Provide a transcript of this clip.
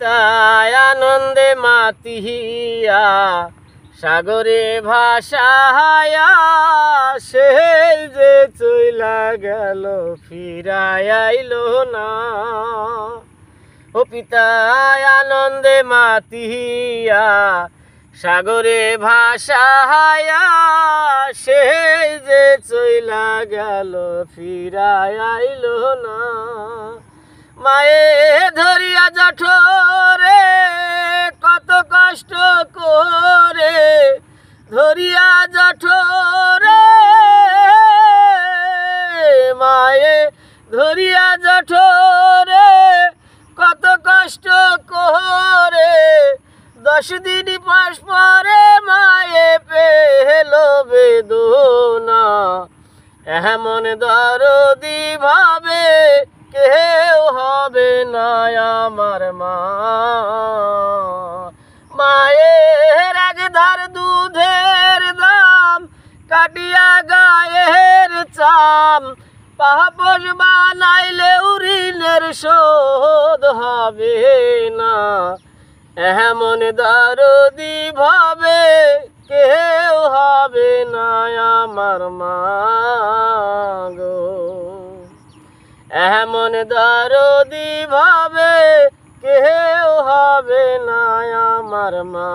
পিতায় আনন্দে মাতিয়া সাগরে ভাসায়া সেই যে চইলা গেল ফিরায় আইলো না। ও পিতায় আনন্দে মাতিয়া সাগরে ভাসায়া সেই যে চইলা গেল ফিরায় আইলো না। মায়ে ধরিয়া জঠরে কত কষ্ট করে ধরিয়া জঠরে, মায়ে ধরিয়া জঠরে কত কষ্ট করে 10 দিন পাশ পরে মায়ে পেল বেদনা। এমন দরদি ভাবে কেউ হবে না আমার মা। মায়ের একধার দুধের দাম কাটিয়া গায়ের চাম, পাপস বানাইলে ঋণের শোধ হবে না। এমন দরদি ভাবে কেউ হবে না আমার মা গো। এমন দরদি ভাবে কেউ হবে না আমার মা।